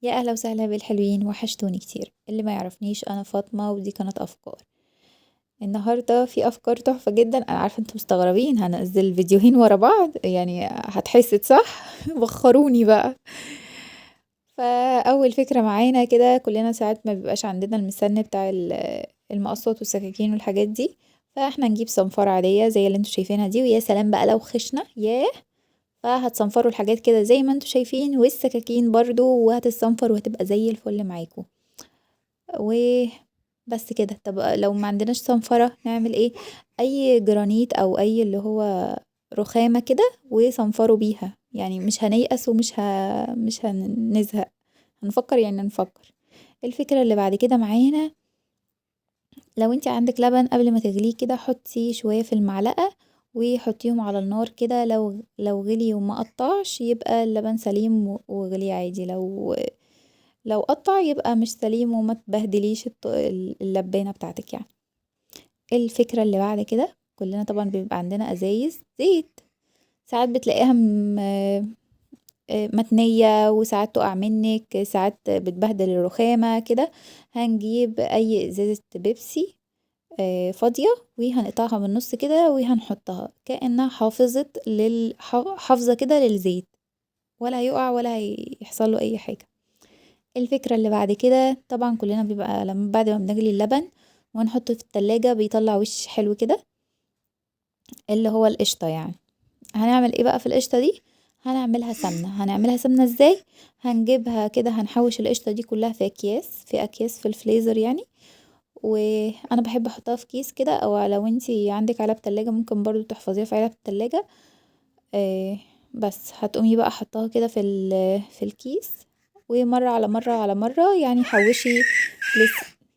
يا أهلا وسهلا بالحلوين، وحشتوني كتير. اللي ما يعرفنيش أنا فاطمة، ودي كانت أفكار. النهاردة في أفكار تحفة جدا. أنا عارفة انتم مستغربين هنزل فيديوهين ورا بعض، يعني هتحست صح؟ بخروني بقى. فأول فكرة معانا كده، كلنا ساعات ما بيبقاش عندنا المسن بتاع المقصات والسكاكين والحاجات دي، فاحنا نجيب صنفرة عادية زي اللي انتوا شايفينها دي، ويا سلام بقى لو خشنة ياه. فهتصنفروا الحاجات كده زي ما انتوا شايفين، والسكاكين برضو، وهتتصنفر وهتبقى زي الفل معاكم. وبس كده. طب لو ما عندناش صنفرة نعمل ايه؟ اي جرانيت او اي اللي هو رخامة كده وصنفروا بيها، يعني مش هنيأس مش هنزهق. هنفكر يعني نفكر. الفكرة اللي بعد كده معانا، لو انت عندك لبن قبل ما تغليه كده، حطي شوية في المعلقة وحطيهم على النار كده. لو غلي وما قطعش يبقى اللبن سليم وغلي عادي. لو قطع يبقى مش سليم، وما تبهدليش اللبانة بتاعتك يعني. الفكرة اللي بعد كده، كلنا طبعا بيبقى عندنا ازايز زيت. ساعات بتلاقيها متنية، وساعات تقع منك، ساعات بتبهدل الرخامة كده. هنجيب اي ازازة بيبسي فاضية، وهنقطعها من النص كده، وهنحطها كأنها حافظة كده للزيت، ولا هيقع ولا هيحصل له اي حاجة. الفكرة اللي بعد كده، طبعا كلنا بيبقى لما بعد ما بنغلي اللبن ونحطه في التلاجة بيطلع وش حلو كده، اللي هو القشطة يعني. هنعمل ايه بقى في القشطة دي؟ هنعملها سمنة ازاي؟ هنجيبها كده، هنحوش القشطة دي كلها في اكياس في الفليزر يعني. وانا بحب احطها في كيس كده، او لو انتي عندك علب تلاجة ممكن برضو تحفظيها في علب التلاجة. آه بس هتقومي بقى حطها كده في الكيس، ومرة على مرة على مرة يعني حوشي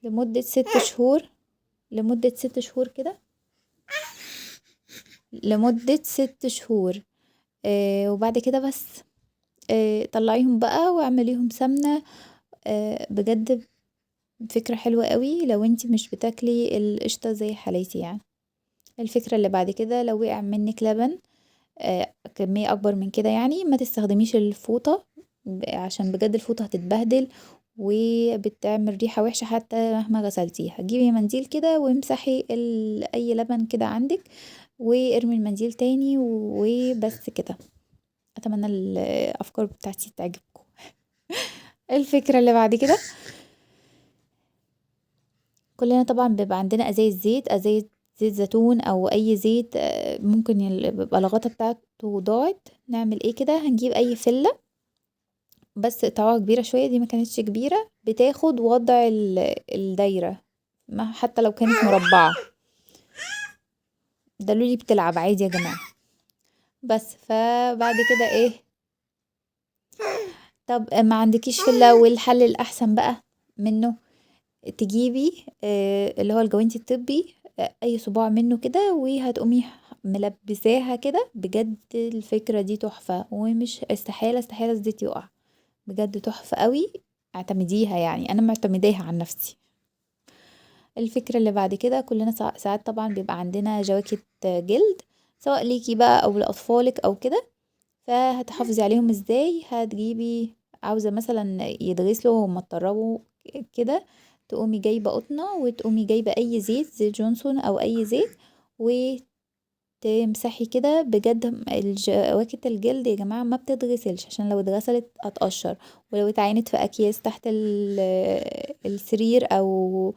لمدة 6 شهور. لمدة 6 شهور كده. لمدة 6 شهور. وبعد كده بس طلعيهم بقى واعمليهم سمنة. بجد فكرة حلوة قوي لو انتي مش بتاكلي القشطة زي حالاتي يعني. الفكرة اللي بعد كده، لو وقع منك لبن كمية أكبر من كده يعني، ما تستخدميش الفوطة، عشان بجد الفوطة هتتبهدل وبتعمل ريحة وحشة حتى مهما غسلتيها. جيبي منديل كده وامسحي أي لبن كده عندك، وارمي المنديل تاني، وبس كده. أتمنى الأفكار بتاعتي تعجبكم. الفكرة اللي بعد كده، كلنا طبعا بيبقى عندنا ازايز زيت زيتون او اي زيت، ممكن بيبقى الغطا بتاعته ضاعت. نعمل ايه كده؟ هنجيب اي فلة، بس طاوة كبيرة شوية، دي ما كانتش كبيرة بتاخد وضع الدايرة، حتى لو كانت مربعة. دلولي بتلعب عادي يا جماعة. بس فبعد كده ايه؟ طب ما عندكيش فلة، والحل الأحسن بقى منه، تجيبي اللي هو الجوانتي الطبي، اي صباع منه كده، وهتقومي ملبساها كده. بجد الفكرة دي تحفة، ومش استحالة استحالة الزيت يقع. بجد تحفة قوي. اعتمديها يعني، انا معتمداها عن نفسي. الفكرة اللي بعد كده، كلنا ساعات طبعا بيبقى عندنا جواكت جلد، سواء ليكي بقى او لاطفالك او كده. فهتحافظي عليهم ازاي؟ هتجيبي، عاوزة مثلا يتغسلوا وما تطربوا كده، تقومي جايبة قطنة، وتقومي جايبة اي زيت جونسون او اي زيت، وتمسحي كده. بجد جواكت الجلد يا جماعة ما بتتغسلش، عشان لو اتغسلت هتقشر، ولو اتعينت في اكياس تحت السرير او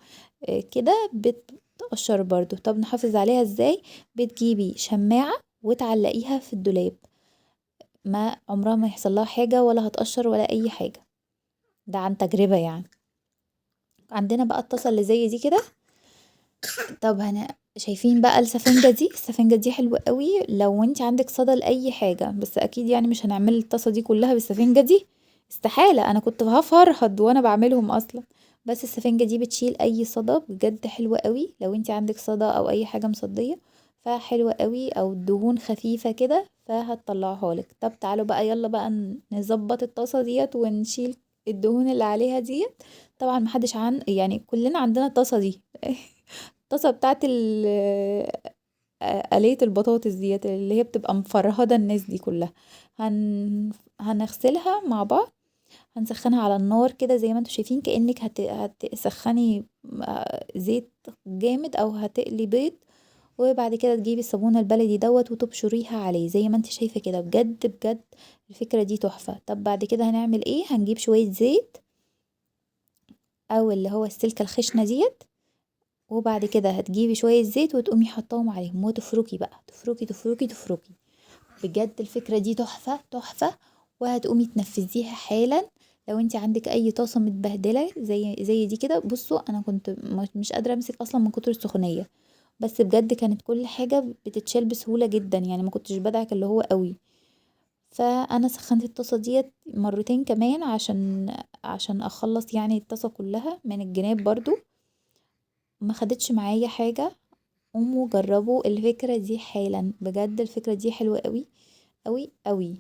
كده بتقشر برضو. طب نحافظ عليها ازاي؟ بتجيبي شماعة وتعلقيها في الدولاب، ما عمرها ما يحصل لها حاجة، ولا هتقشر ولا اي حاجة. ده عن تجربة يعني. عندنا بقى الطاسة اللي زي دي كده. طب شايفين بقى السفنجة دي حلوة قوي لو انت عندك صدى لأي حاجة، بس اكيد يعني مش هنعمل الطاسة دي كلها بالسفنجة دي، استحالة. انا كنت هفرهد وانا بعملهم اصلا. بس السفنجة دي بتشيل اي صدى، بجد حلوة قوي لو انت عندك صدى او اي حاجة مصدية، فحلوة قوي. او دهون خفيفة كده فهتطلعها لك. طب تعالوا بقى، يلا بقى نظبط الطاسة ديت ونشيل الدهون اللي عليها ديت. طبعا محدش يعني كلنا عندنا الطاسة دي. الطاسة بتاعت آلية البطاطس ديت، اللي هي بتبقى مفرهدة الناس دي كلها. هنغسلها مع بعض. هنسخنها على النار كده زي ما انتوا شايفين، كأنك هتسخني زيت جامد او هتقلي بيض. وبعد كده تجيبي الصابون البلدي دوت وتبشريها عليه زي ما انت شايفة كده. بجد بجد الفكرة دي تحفة. طب بعد كده هنعمل ايه؟ هنجيب شوية زيت او اللي هو السلكة الخشنة ديت، وبعد كده هتجيبي شوية زيت وتقومي حطاهم عليهم وتفركي بقى، تفركي تفركي تفركي. بجد الفكرة دي تحفة تحفة، وهتقومي تنفذيها حالا. لو انت عندك اي طاسة متبهدلة زي دي كده، بصوا انا كنت مش قادرة امسك اصلا من كتر السخونية، بس بجد كانت كل حاجة بتتشال بسهولة جدا، يعني ما كنتش بدعك اللي هو قوي. فانا سخنت الطاسة ديت مرتين كمان عشان اخلص يعني الطاسة كلها من الجناب برضو. ما خدتش معايا حاجة. قوموا جربوا الفكرة دي حالا، بجد الفكرة دي حلوة قوي قوي قوي،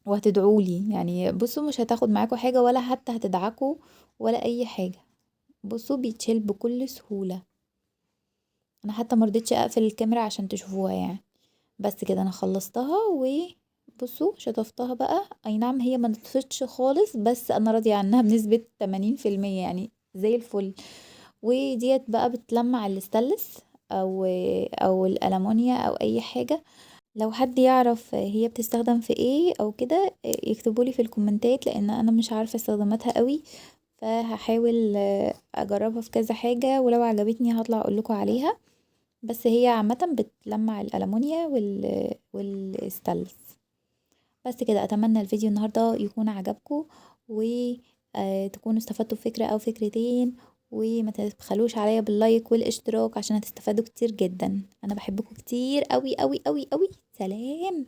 وهتدعولي. يعني بصوا مش هتاخد معاكوا حاجة ولا حتى هتدعكوا ولا اي حاجة. بصوا بيتشيل بكل سهولة. انا حتى مرضتش اقفل الكاميرا عشان تشوفوها يعني. بس كده انا خلصتها، وبصوا شطفتها بقى. اي نعم هي ما نطفتش خالص، بس انا راضية عنها بنسبة 80% يعني زي الفل. وديت بقى بتلمع الاستانلس او الالمونيا او اي حاجة. لو حد يعرف هي بتستخدم في ايه او كده يكتبولي في الكومنتات، لان انا مش عارفة استخداماتها قوي. فهحاول اجربها في كذا حاجة، ولو عجبتني هطلع اقولكوا عليها. بس هي عامة بتلمع الألمونيا والستانلس. بس كده أتمنى الفيديو النهاردة يكون عجبكم، وتكونوا استفدتوا بفكرة أو فكرتين. وما تبخلوش عليا باللايك والاشتراك عشان هتستفادوا كتير جدا. أنا بحبكم كتير أوي أوي أوي أوي. سلام.